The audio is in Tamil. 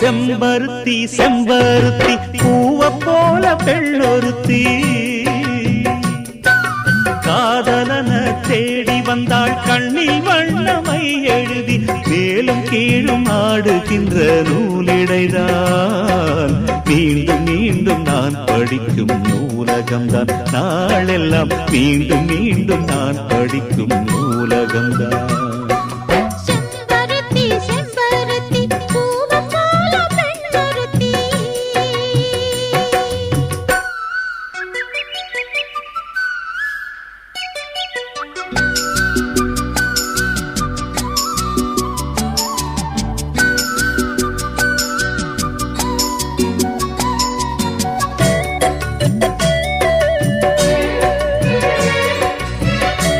செம்பருத்தி செம்பருத்தி பூவ போல பெண்ணொருத்தி காதலன தேடி வந்தாள் கண்ணில் வண்ணமை எழுதி மேலும் கீழும் ஆடுகின்ற நூலிடைதான் மீண்டும் மீண்டும் நான் படிக்கும் நூலகம்தான் நாளெல்லாம் மீண்டும் மீண்டும் நான் படிக்கும் நூலகம்தான்